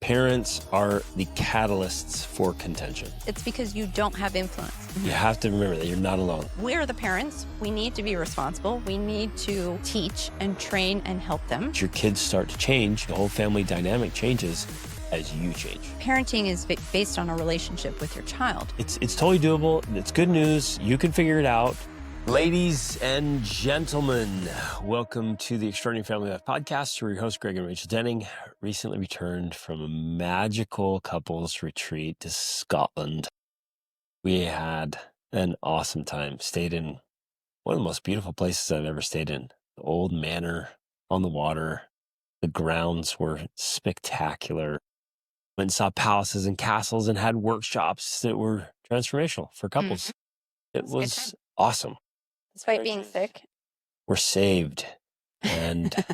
Parents are the catalysts for contention. It's because you don't have influence. You have to remember that you're not alone. We're the parents. We need to be responsible. We need to teach and train and help them. As your kids start to change, the whole family dynamic changes as you change. Parenting is based on a relationship with your child. It's totally doable. It's good news. You can figure it out. Ladies and gentlemen, welcome to the Extraordinary Family Life Podcast. We're your hosts, Greg and Rachel Denning, recently returned from a magical couples retreat to Scotland. We had an awesome time, stayed in one of the most beautiful places I've ever stayed in, the old manor on the water. The grounds were spectacular. Went and saw palaces and castles and had workshops that were transformational for couples. It was awesome. Despite being sick. We're saved and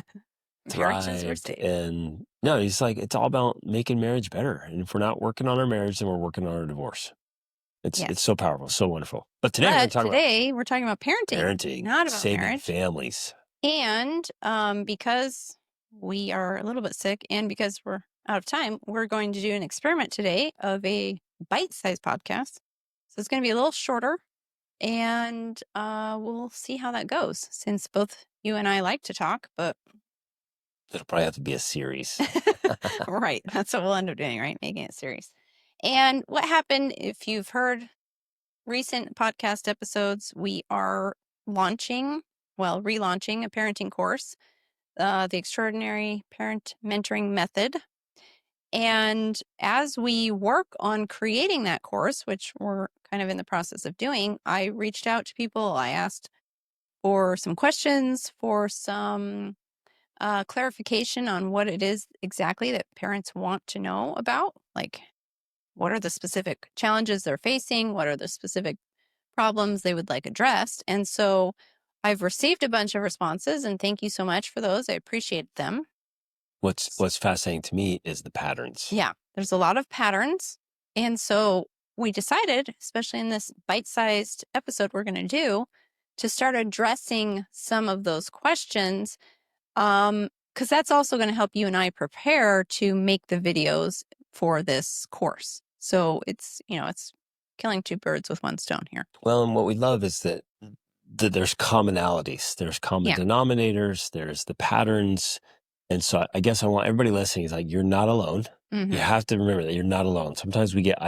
Marriages were thrived. saved. And no, he's like, it's all about making marriage better. And if we're not working on our marriage, then we're working on our divorce. It's so powerful, so wonderful. But today we're talking about parenting, not about saving marriage. families. And because we are a little bit sick and because we're out of time, we're going to do an experiment today of a bite-sized podcast. So it's going to be a little shorter. And we'll see how that goes, since both you and I like to talk, but... It'll probably have to be a series. Right. That's what we'll end up doing, right? Making it a series. And what happened, if you've heard recent podcast episodes, we are relaunching a parenting course, the Extraordinary Parent Mentoring Method. And as we work on creating that course, which we're kind of in the process of doing, I reached out to people. I asked for some questions, for some clarification on what it is exactly that parents want to know about. Like, what are the specific challenges they're facing? What are the specific problems they would like addressed? And so I've received a bunch of responses, and thank you so much for those. I appreciate them. What's fascinating to me is the patterns. Yeah, there's a lot of patterns. And so we decided, especially in this bite-sized episode we're going to do, to start addressing some of those questions, because that's also going to help you and I prepare to make the videos for this course. So it's killing two birds with one stone here. Well, and what we love is that there's commonalities, there's common denominators, there's the patterns. And so I guess I want everybody listening is like, you're not alone. Mm-hmm. You have to remember that you're not alone. Sometimes we get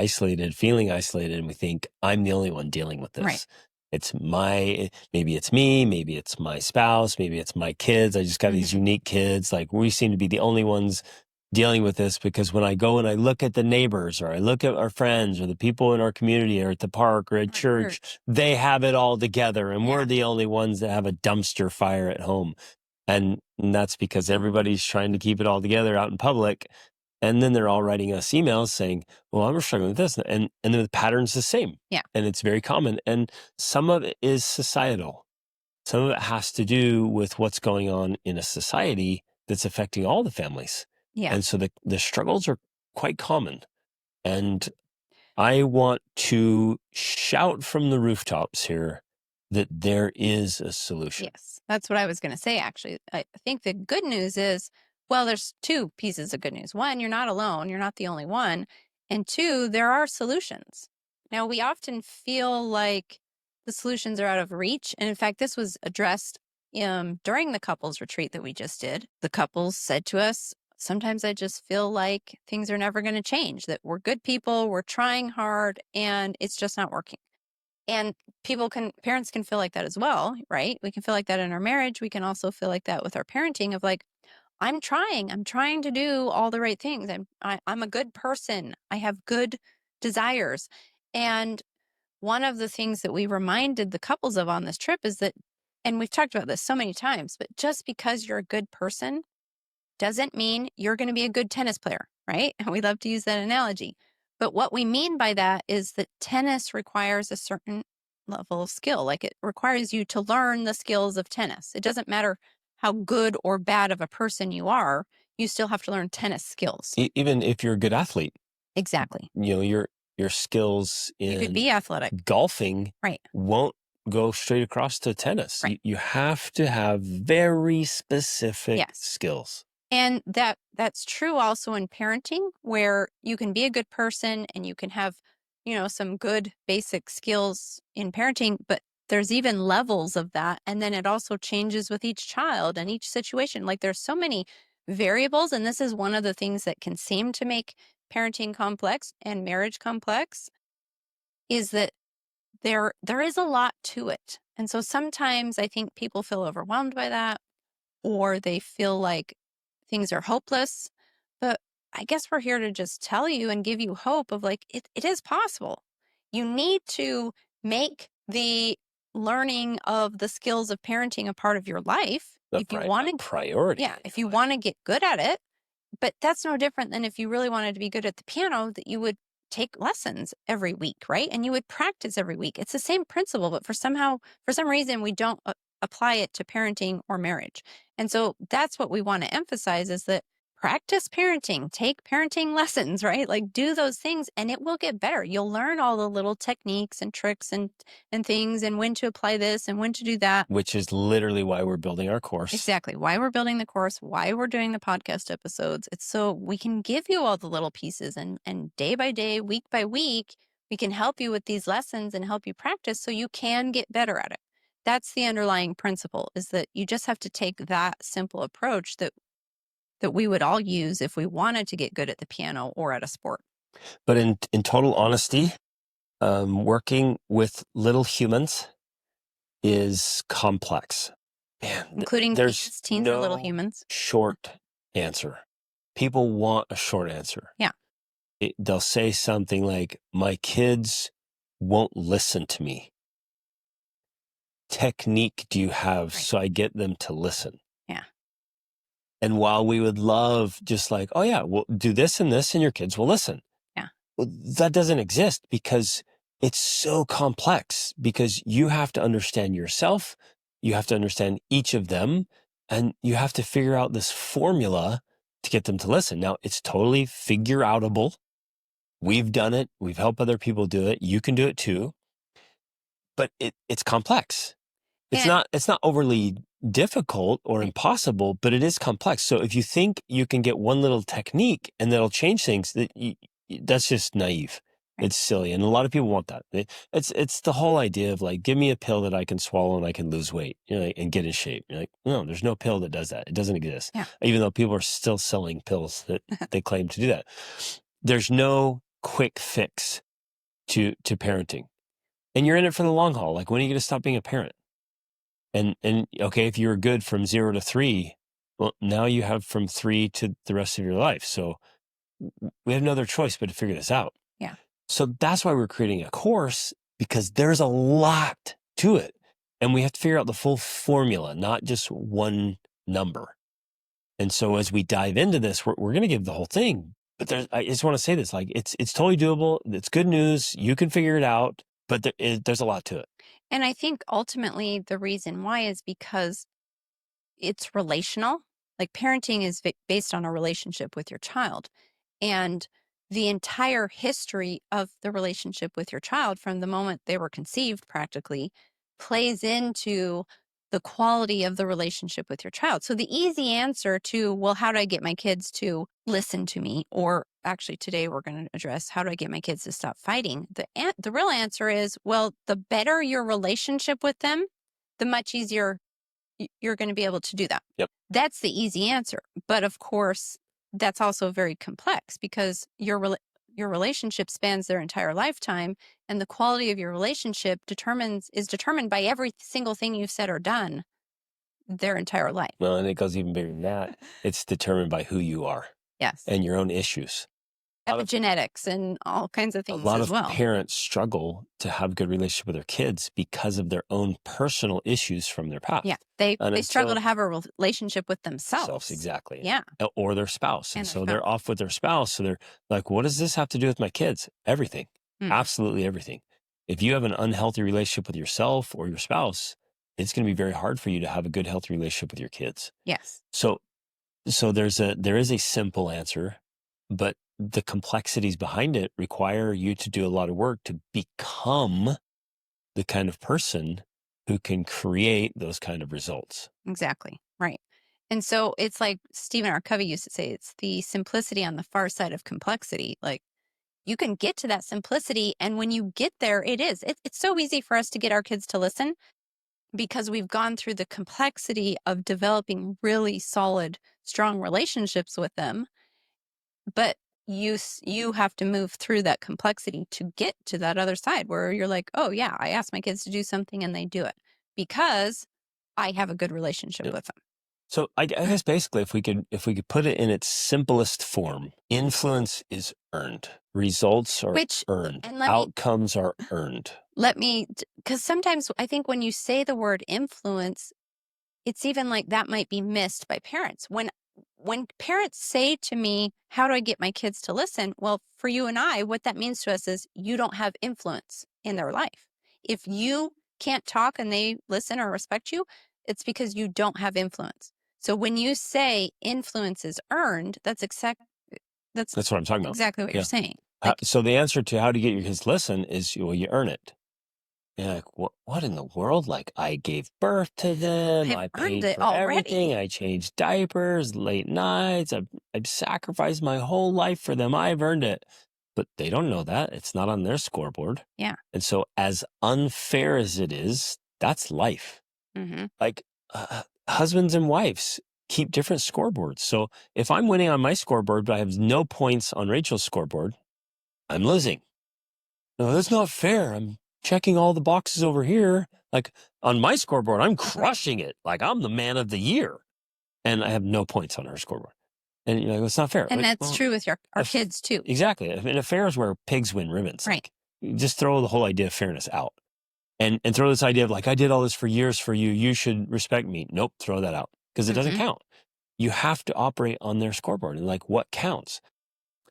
feeling isolated, and we think, I'm the only one dealing with this. Right. Maybe it's me, maybe it's my spouse, maybe it's my kids. I just got these unique kids. Like, we seem to be the only ones dealing with this, because when I go and I look at the neighbors, or I look at our friends, or the people in our community, or at the park, or at church, they have it all together, and we're the only ones that have a dumpster fire at home. And that's because everybody's trying to keep it all together out in public. And then they're all writing us emails saying, well, I'm struggling with this. And then the pattern's the same. Yeah. And it's very common. And some of it is societal. Some of it has to do with what's going on in a society that's affecting all the families. Yeah. And so the struggles are quite common. And I want to shout from the rooftops here that there is a solution. Yes, that's what I was going to say, actually. I think the good news is, well, there's two pieces of good news. One, you're not alone. You're not the only one. And two, there are solutions. Now, we often feel like the solutions are out of reach. And in fact, this was addressed during the couples retreat that we just did. The couples said to us, sometimes I just feel like things are never going to change, that we're good people, we're trying hard, and it's just not working. And parents can feel like that as well, right? We can feel like that in our marriage. We can also feel like that with our parenting of like, I'm trying to do all the right things. I'm a good person. I have good desires. And one of the things that we reminded the couples of on this trip is that, and we've talked about this so many times, but just because you're a good person doesn't mean you're going to be a good tennis player, right? And we love to use that analogy. But what we mean by that is that tennis requires a certain level of skill. Like, it requires you to learn the skills of tennis. It doesn't matter how good or bad of a person you are, you still have to learn tennis skills. Even if you're a good athlete. Exactly. Your skills in you could be athletic. Golfing won't go straight across to tennis. Right. You have to have very specific skills. And that's true also in parenting, where you can be a good person and you can have, some good basic skills in parenting, but there's even levels of that. And then it also changes with each child and each situation. Like there's so many variables. And this is one of the things that can seem to make parenting complex and marriage complex, is that there is a lot to it. And so sometimes I think people feel overwhelmed by that, or they feel like things are hopeless. But I guess we're here to just tell you and give you hope of like, it is possible. You need to make the learning of the skills of parenting a part of your life. If you want to, priority. yeah, if you want to get good at it. But that's no different than if you really wanted to be good at the piano, that you would take lessons every week, right? And you would practice every week. It's the same principle, but for some reason, we don't apply it to parenting or marriage. And so that's what we want to emphasize, is that practice parenting, take parenting lessons, right? Like do those things and it will get better. You'll learn all the little techniques and tricks and things, and when to apply this and when to do that. Which is literally why we're building our course. Exactly. Why we're building the course, why we're doing the podcast episodes. It's so we can give you all the little pieces, and day by day, week by week, we can help you with these lessons and help you practice so you can get better at it. That's the underlying principle, is that you just have to take that simple approach that we would all use if we wanted to get good at the piano or at a sport. But in total honesty, working with little humans is complex. Man, Including there's teens no are little humans. short answer. People want a short answer. Yeah. They'll say something like, my kids won't listen to me. Technique do you have so I get them to listen? Yeah. And while we would love just like, oh yeah, we'll do this and this and your kids will listen. Yeah. Well, that doesn't exist because it's so complex, because you have to understand yourself. You have to understand each of them, and you have to figure out this formula to get them to listen. Now, it's totally figure outable. We've done it. We've helped other people do it. You can do it too. But it's complex. It's not overly difficult or impossible, but it is complex. So if you think you can get one little technique and that'll change things, that's just naive. Right. It's silly. And a lot of people want that. It's the whole idea of like, give me a pill that I can swallow and I can lose weight, and get in shape. You're like, no, there's no pill that does that. It doesn't exist. Yeah. Even though people are still selling pills that they claim to do that. There's no quick fix to parenting. And you're in it for the long haul. Like, when are you going to stop being a parent? And okay, if you're good from 0 to 3, well, now you have from 3 to the rest of your life. So we have no other choice but to figure this out. Yeah. So that's why we're creating a course, because there's a lot to it. And we have to figure out the full formula, not just one number. And so as we dive into this, we're going to give the whole thing. But I just want to say this, like, it's totally doable. It's good news. You can figure it out, but there's a lot to it. And I think ultimately the reason why is because it's relational. Like parenting is based on a relationship with your child. And the entire history of the relationship with your child from the moment they were conceived practically plays into the quality of the relationship with your child. So the easy answer to, well, how do I get my kids to listen to me? Or actually today we're going to address, how do I get my kids to stop fighting? The real answer is, well, the better your relationship with them, the much easier you're going to be able to do that. Yep. That's the easy answer. But of course, that's also very complex, because your relationship spans their entire lifetime, and the quality of your relationship is determined by every single thing you've said or done their entire life. Well, and it goes even bigger than that. It's determined by who you are. Yes. And your own issues. Epigenetics and all kinds of things as well. A lot of parents struggle to have a good relationship with their kids because of their own personal issues from their past. Yeah, they struggle to have a relationship with themselves. Exactly. Yeah. Or their spouse. And so they're off with their spouse. So they're like, what does this have to do with my kids? Everything. Absolutely everything. If you have an unhealthy relationship with yourself or your spouse, it's going to be very hard for you to have a good, healthy relationship with your kids. Yes. So there is a simple answer, but the complexities behind it require you to do a lot of work to become the kind of person who can create those kind of results. Exactly. Right. And so it's like Stephen R. Covey used to say, it's the simplicity on the far side of complexity. Like, you can get to that simplicity, and when you get there, it's so easy for us to get our kids to listen because we've gone through the complexity of developing really solid, strong relationships with them. But you have to move through that complexity to get to that other side where you're like, oh yeah, I asked my kids to do something and they do it because I have a good relationship Yeah. with them. So I guess basically, if we could put it in its simplest form, influence is earned, results are Which, earned, and outcomes are earned. because sometimes I think when you say the word influence, it's even like that might be missed by parents. When parents say to me, how do I get my kids to listen? Well, for you and I, what that means to us is you don't have influence in their life. If you can't talk and they listen or respect you, it's because you don't have influence. So when you say influence is earned, that's That's what I'm talking about. exactly what Yeah. you're saying. Like, So the answer to how to get your kids to listen is, well, you earn it. You're like, what in the world? Like, I gave birth to them. I've I earned paid it for everything. already. I changed diapers, late nights. I've sacrificed my whole life for them. I've earned it. But they don't know that. It's not on their scoreboard. Yeah. And so, as unfair as it is, that's life. Mm-hmm. Like, husbands and wives keep different scoreboards. So, if I'm winning on my scoreboard, but I have no points on Rachel's scoreboard, I'm losing. No, that's not fair. I'm checking all the boxes over here. Like, on my scoreboard, I'm crushing it. Like, I'm the man of the year. And I have no points on her scoreboard. And you're like, well, it's not fair. And Like, that's well, true with our kids too. exactly. I mean, a fair is where pigs win ribbons. Right. Like, you just throw the whole idea of fairness out. And throw this idea of like, I did all this for years for you. You should respect me. Nope, throw that out because it doesn't count. You have to operate on their scoreboard and like what counts.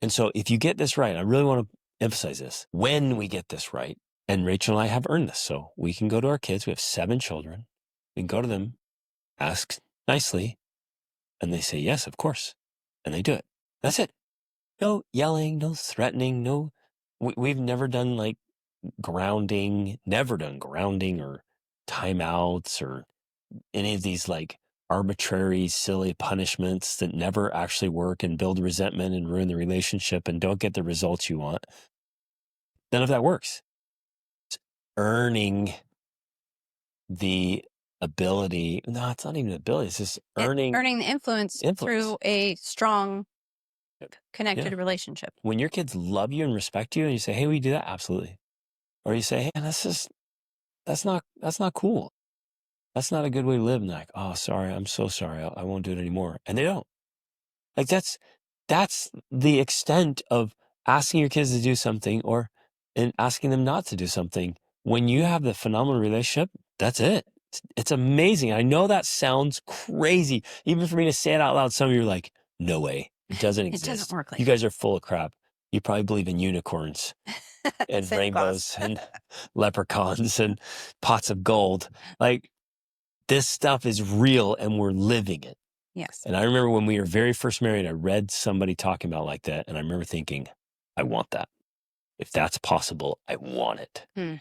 And so if you get this right, I really want to emphasize this. When we get this right, and Rachel and I have earned this, so we can go to our kids. We have 7 children. We can go to them, ask nicely, and they say, yes, of course. And they do it. That's it. No yelling, no threatening, no. We've never done like never done grounding or timeouts or any of these like arbitrary, silly punishments that never actually work and build resentment and ruin the relationship and don't get the results you want. None of that works. It's earning the ability. No, it's not even ability. It's just earning the influence through a strong, connected relationship. When your kids love you and respect you and you say, hey, we do that? Absolutely. Or you say, hey, that's not cool. That's not a good way to live. And they're like, oh, sorry. I'm so sorry. I won't do it anymore. And they don't. Like that's the extent of asking your kids to do something and asking them not to do something. When you have the phenomenal relationship, that's it. It's amazing. I know that sounds crazy. Even for me to say it out loud, some of you are like, no way. It doesn't exist. It doesn't work like you guys are full of crap. You probably believe in unicorns and Santa rainbows Claus. and leprechauns and pots of gold. Like this stuff is real and we're living it. Yes. And I remember when we were very first married, I read somebody talking about like that. And I remember thinking, I want that. If that's possible, I want it. And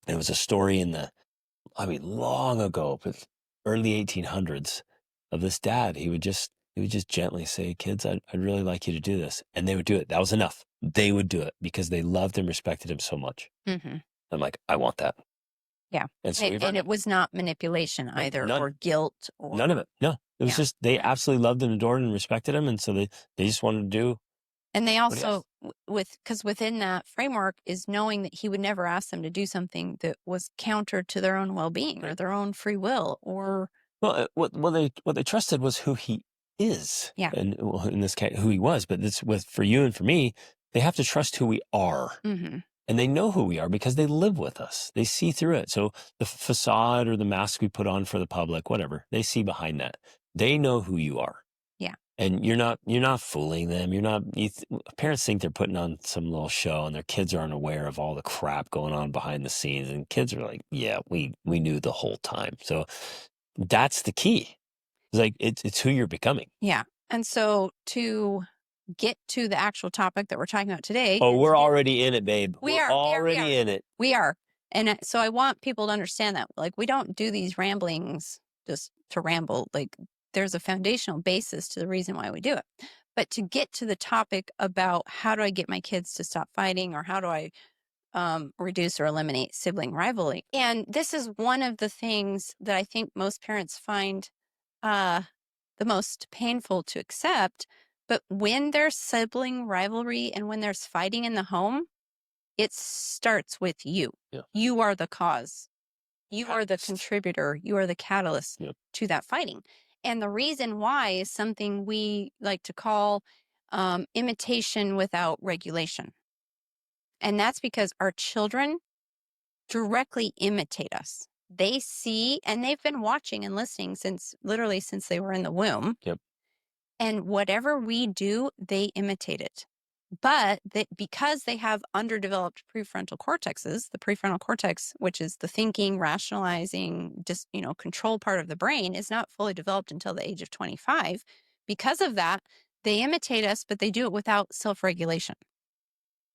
it was a story long ago, but early 1800s of this dad. He would just gently say, kids, I'd really like you to do this. And they would do it. That was enough. They would do it because they loved and respected him so much. I'm like, I want that. Yeah. And so it was not manipulation either or guilt. None of it. No, it was just, they absolutely loved and adored and respected him. And so they just wanted to do. And they also, because within that framework is knowing that he would never ask them to do something that was counter to their own well-being or their own free will or. Well, what they trusted was who he is. Yeah. And in this case, who he was. But for you and for me, they have to trust who we are. And they know who we are because they live with us. They see through it. So the facade or the mask we put on for the public, whatever, they see behind that. They know who you are. Yeah. And you're not fooling them. Parents think they're putting on some little show and their kids aren't aware of all the crap going on behind the scenes. And kids are like, yeah, we knew the whole time. So that's the key. It's like, it's who you're becoming. Yeah. And so to get to the actual topic that we're talking about today. Oh, we're already in it, babe. We are already in it. We are. And so I want people to understand that, like, we don't do these ramblings just to ramble. Like, there's a foundational basis to the reason why we do it. But to get to the topic about how do I get my kids to stop fighting, or how do I reduce or eliminate sibling rivalry? And this is one of the things that I think most parents find the most painful to accept. But when there's sibling rivalry and when there's fighting in the home, it starts with you. Yeah. You are the cause. You are the contributor. You are the catalyst to that fighting. And the reason why is something we like to call imitation without regulation. And that's because our children directly imitate us. They see, and they've been watching and listening since they were in the womb. Yep. And whatever we do, they imitate it. But because they have underdeveloped prefrontal cortexes, the prefrontal cortex, which is the thinking, rationalizing, just, control part of the brain, is not fully developed until the age of 25. Because of that, they imitate us, but they do it without self-regulation.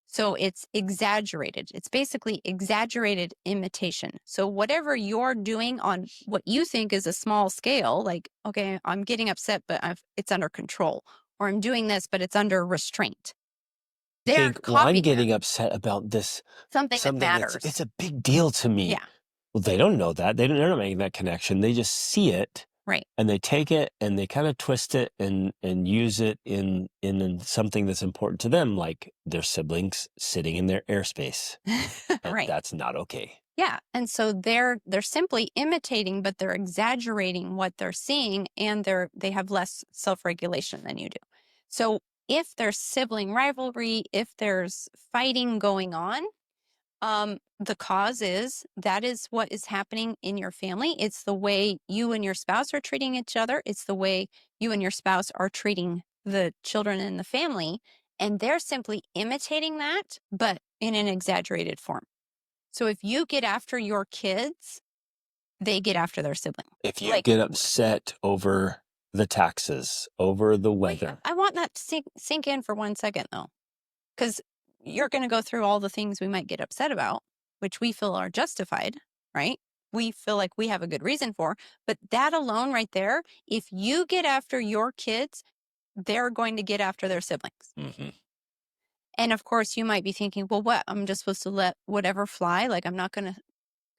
So it's exaggerated. It's basically exaggerated imitation. So whatever you're doing on what you think is a small scale, like, okay, I'm getting upset, but it's under control, or I'm doing this, but it's under restraint. They're I'm copying getting upset about this. something that matters. It's a big deal to me. Yeah. Well, they don't know that. They're not making that connection. They just see it. Right. And they take it and they kind of twist it and use it in something that's important to them, like their siblings sitting in their airspace. And Right. that's not okay. Yeah. And so they're simply imitating, but they're exaggerating what they're seeing, and they have less self-regulation than you do. So if there's sibling rivalry, if there's fighting going on, the cause is what is happening in your family. It's the way you and your spouse are treating each other. It's the way you and your spouse are treating the children in the family. And they're simply imitating that, but in an exaggerated form. So if you get after your kids, they get after their sibling. If you get upset over the taxes, over the weather. I want that to sink in for 1 second, though, because you're going to go through all the things we might get upset about, which we feel are justified, right? We feel like we have a good reason for. But that alone right there, if you get after your kids, they're going to get after their siblings. Mm-hmm. And of course, you might be thinking, well, what? I'm just supposed to let whatever fly? Like, I'm not going to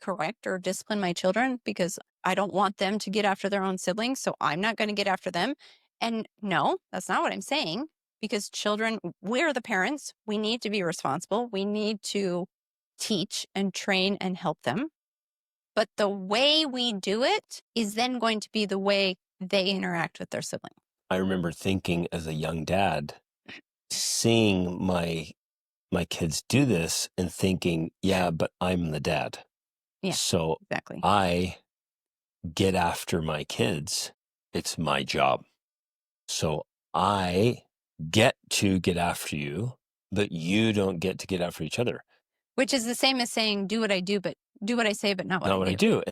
correct or discipline my children because I don't want them to get after their own siblings, so I'm not going to get after them. And no, that's not what I'm saying, because children, we're the parents. We need to be responsible. We need to teach and train and help them. But the way we do it is then going to be the way they interact with their sibling. I remember thinking as a young dad, seeing my kids do this and thinking, yeah, but I'm the dad. Yeah, so exactly. I get after my kids. It's my job. So I get to get after you, but you don't get to get after each other. Which is the same as saying, do what I do, but do what I say, but not what I do.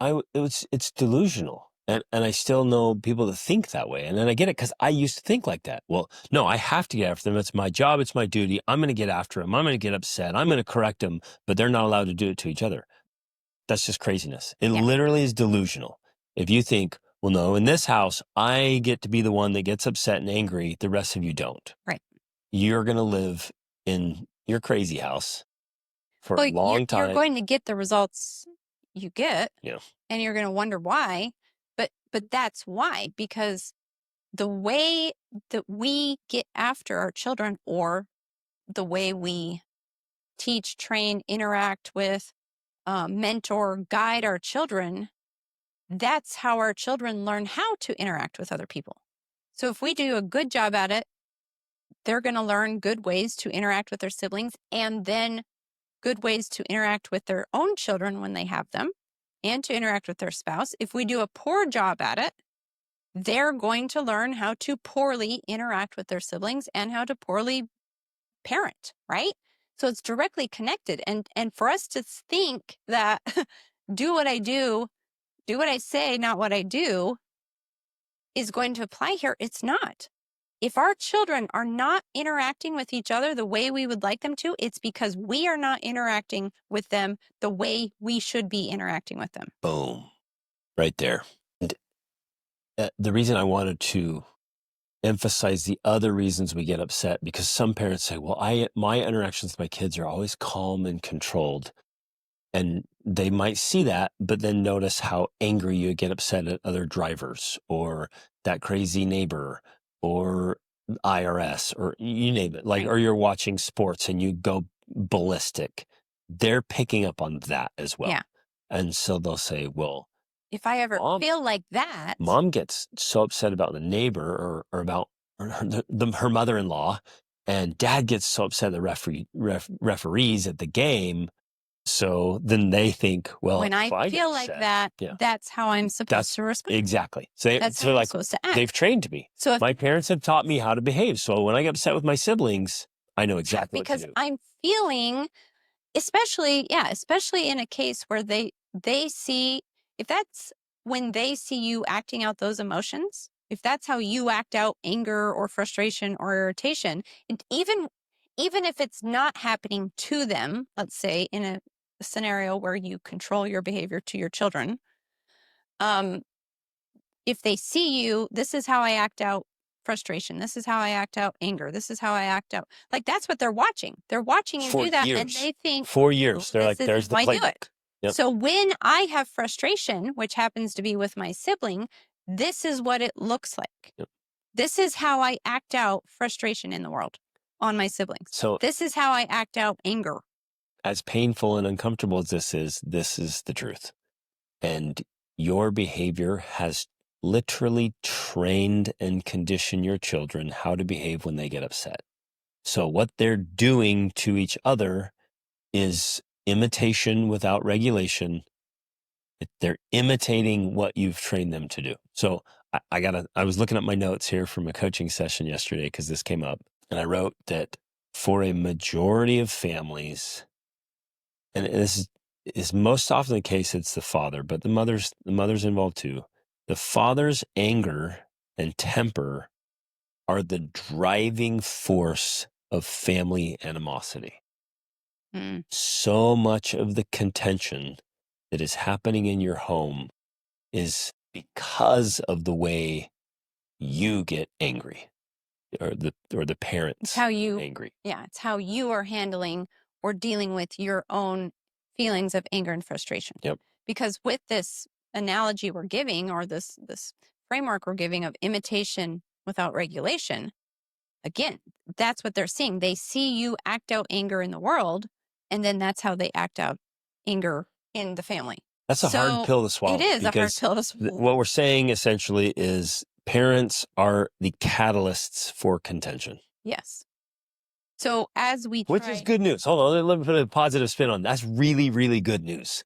It's delusional. And I still know people that think that way. And then I get it because I used to think like that. Well, no, I have to get after them. It's my job. It's my duty. I'm going to get after them. I'm going to get upset. I'm going to correct them, but they're not allowed to do it to each other. That's just craziness. It literally is delusional. If you think, well, no, in this house, I get to be the one that gets upset and angry. The rest of you don't. Right. You're going to live in your crazy house for a long time. You're going to get the results you get. Yeah. And you're going to wonder why. But that's why, because the way that we get after our children, or the way we teach, train, interact with, mentor, guide our children, that's how our children learn how to interact with other people. So if we do a good job at it, they're going to learn good ways to interact with their siblings, and then good ways to interact with their own children when they have them, and to interact with their spouse. If we do a poor job at it, they're going to learn how to poorly interact with their siblings and how to poorly parent, right? So it's directly connected. And for us to think that do what I do, do what I say, not what I do, is going to apply here, it's not. If our children are not interacting with each other the way we would like them to, it's because we are not interacting with them the way we should be interacting with them. Boom. Right there. the reason I wanted to emphasize the other reasons we get upset, because some parents say, well, my interactions with my kids are always calm and controlled. And they might see that, but then notice how angry you get upset at other drivers or that crazy neighbor or IRS or you name it, like, Right. or you're watching sports and you go ballistic. They're picking up on that as well. Yeah. And so they'll say, well, If I ever feel like that, mom gets so upset about the neighbor or about her mother-in-law, and dad gets so upset at the referees at the game. So then they think, well, when I if feel get like upset, that, yeah, that's how I'm supposed to respond. exactly. So, That's so how I'm like supposed to act. they've trained me. So if, My parents have taught me how to behave. So when I get upset with my siblings, I know exactly what to because do. I'm feeling, especially in a case where they see, if that's when they see you acting out those emotions, if that's how you act out anger or frustration or irritation, and even if it's not happening to them, let's say in a scenario where you control your behavior to your children, if they see you, this is how I act out frustration, this is how I act out anger, this is how I act out, like, that's what they're watching. They're watching you For do that, and years. they think, 4 "Oh, years. They're like, this is there's the how I do it." playbook. Yep. So when I have frustration, which happens to be with my sibling, this is what it looks like. Yep. This is how I act out frustration in the world on my siblings. So this is how I act out anger. as painful and uncomfortable as this is the truth. And your behavior has literally trained and conditioned your children how to behave when they get upset. So what they're doing to each other is imitation without regulation. They're imitating what you've trained them to do. So I was looking at my notes here from a coaching session yesterday because this came up, and I wrote that for a majority of families, and this is most often the case, it's the father, but the mother's involved too. The father's anger and temper are the driving force of family animosity. Mm. So much of the contention that is happening in your home is because of the way you get angry, or the parents It's how you angry. Yeah, it's how you are handling or dealing with your own feelings of anger and frustration. Yep. Because with this analogy we're giving, or this framework we're giving of imitation without regulation, again, that's what they're seeing. They see you act out anger in the world, and then that's how they act out anger in the family. That's a hard pill to swallow. It is a hard because pill to swallow. what we're saying essentially is parents are the catalysts for contention. Yes. So as we Which is good news. Hold on, let me put a positive spin on that. That's really, really good news.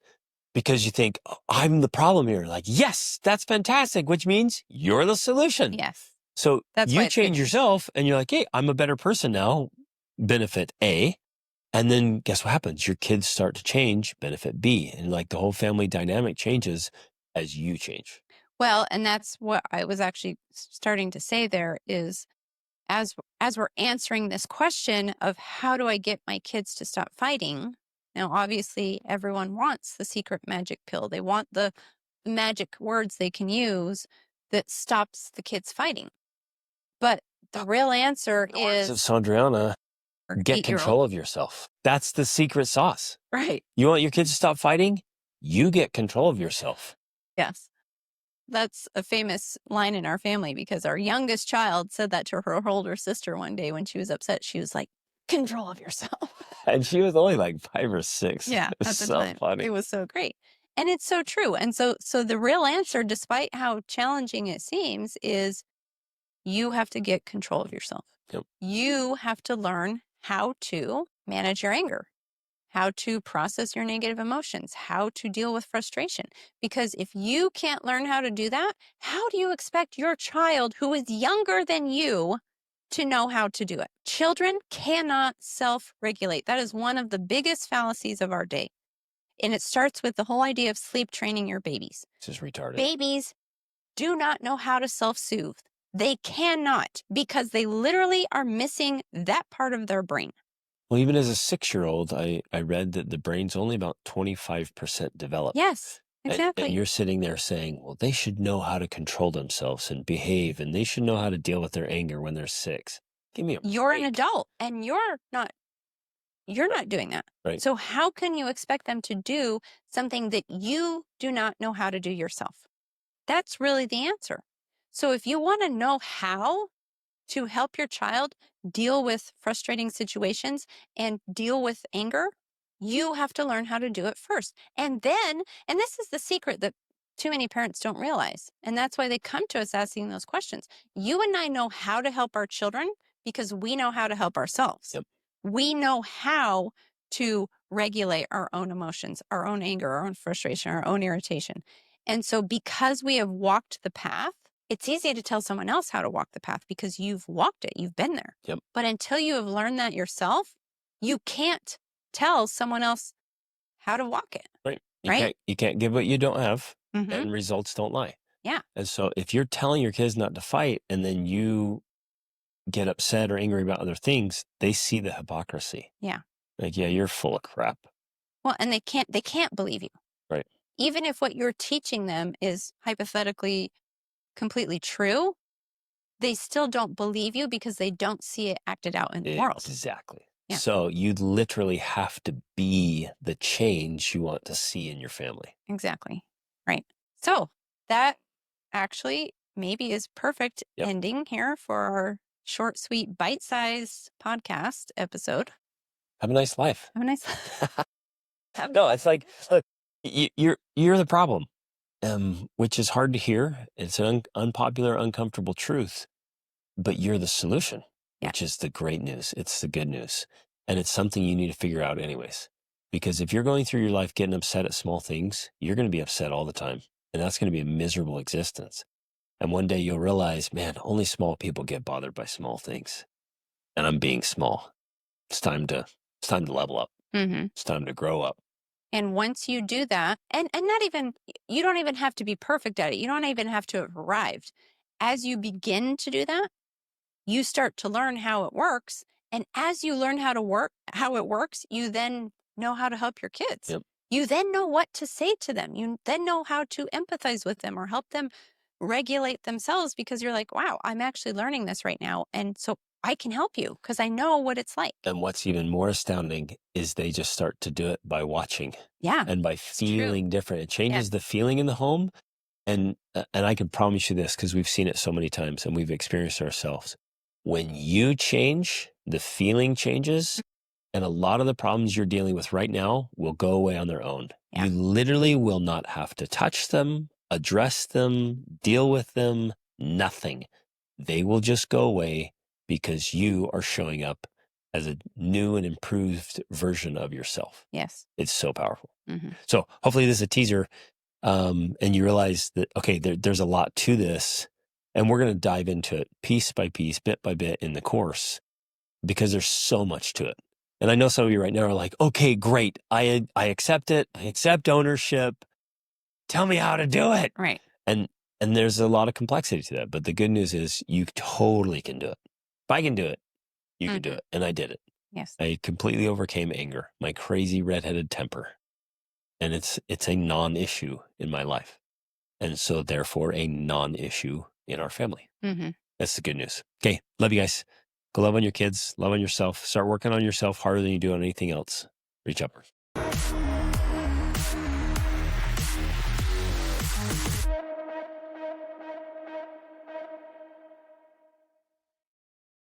Because you think, oh, I'm the problem here. Like, yes, that's fantastic, which means you're the solution. Yes. So That's why you it's good change news. yourself and you're like, hey, I'm a better person now, benefit A. And then guess what happens? Your kids start to change, benefit B. And like the whole family dynamic changes as you change. Well, and that's what I was actually starting to say there is, as we're answering this question of how do I get my kids to stop fighting? Now, obviously, everyone wants the secret magic pill. They want the magic words they can use that stops the kids fighting. But the real answer is, So Sandriana, or get 8-year-old. control of yourself. That's the secret sauce. Right. You want your kids to stop fighting? You get control of yourself. Yes. That's a famous line in our family, because our youngest child said that to her older sister one day when she was upset. She was like, control of yourself. And she was only like 5 or 6. Yeah, It was at the so time. funny. It was so great. And it's so true. And so the real answer, despite how challenging it seems, is you have to get control of yourself. Yep. You have to learn how to manage your anger, how to process your negative emotions, how to deal with frustration. Because if you can't learn how to do that, how do you expect your child, who is younger than you, to know how to do it? Children cannot self-regulate. That is one of the biggest fallacies of our day. And it starts with the whole idea of sleep training your babies. It's just retarded. Babies do not know how to self-soothe. They cannot, because they literally are missing that part of their brain. Well, even as a 6-year-old, I read that the brain's only about 25% developed. Yes. Exactly. And you're sitting there saying, well, they should know how to control themselves and behave, and they should know how to deal with their anger when they're 6. Give me a You're an break. adult and you're not doing that. Right. So how can you expect them to do something that you do not know how to do yourself? That's really the answer. So if you want to know how to help your child deal with frustrating situations and deal with anger, you have to learn how to do it first. And then, and this is the secret that too many parents don't realize, and that's why they come to us asking those questions. You and I know how to help our children because we know how to help ourselves. Yep. We know how to regulate our own emotions, our own anger, our own frustration, our own irritation. And so because we have walked the path, it's easy to tell someone else how to walk the path because you've walked it, you've been there. Yep. But until you have learned that yourself, you can't tell someone else how to walk it. Right. Right? You can't give what you don't have, Mm-hmm. and results don't lie. Yeah. And so if you're telling your kids not to fight and then you get upset or angry about other things, they see the hypocrisy. Yeah. Like, yeah, you're full of crap. Well, and they can't believe you. Right. Even if what you're teaching them is hypothetically completely true, they still don't believe you because they don't see it acted out in the world. Exactly. Yeah. So you literally have to be the change you want to see in your family. Exactly. Right. So that actually maybe is perfect Yep. ending here for our short, sweet, bite-sized podcast episode. Have a nice life. Have a nice. No, it's like, look, you're the problem, which is hard to hear. It's an unpopular, uncomfortable truth, but you're the solution, Yeah. which is the great news. It's the good news. And it's something you need to figure out anyways. Because if you're going through your life getting upset at small things, you're going to be upset all the time. And that's going to be a miserable existence. And one day you'll realize, man, only small people get bothered by small things. And I'm being small. It's time to level up. Mm-hmm. It's time to grow up. And once you do that, and not even, you don't even have to be perfect at it. You don't even have to have arrived. As you begin to do that, you start to learn how it works. And as you learn how it works, you then know how to help your kids. Yep. You then know what to say to them. You then know how to empathize with them or help them regulate themselves because you're like, wow, I'm actually learning this right now. And so I can help you because I know what it's like. And what's even more astounding is they just start to do it by watching. Yeah. And by feeling different. It changes Yeah. the feeling in the home. And I can promise you this because we've seen it so many times and we've experienced it ourselves. When you change, the feeling changes. And a lot of the problems you're dealing with right now will go away on their own. Yeah. You literally will not have to touch them, address them, deal with them, nothing. They will just go away because you are showing up as a new and improved version of yourself. Yes. It's so powerful. Mm-hmm. So hopefully this is a teaser. And you realize that, okay, there's a lot to this. And we're going to dive into it piece by piece, bit by bit in the course because there's so much to it. And I know some of you right now are like, okay, great. I accept it. I accept ownership. Tell me how to do it. Right. And there's a lot of complexity to that. But the good news is you totally can do it. If I can do it, you can do it. And I did it. Yes. I completely overcame anger, my crazy redheaded temper. And it's a non-issue in my life. And so therefore a non-issue in our family. Mm-hmm. That's the good news. Okay. Love you guys. Go love on your kids, love on yourself, start working on yourself harder than you do on anything else. Reach upward.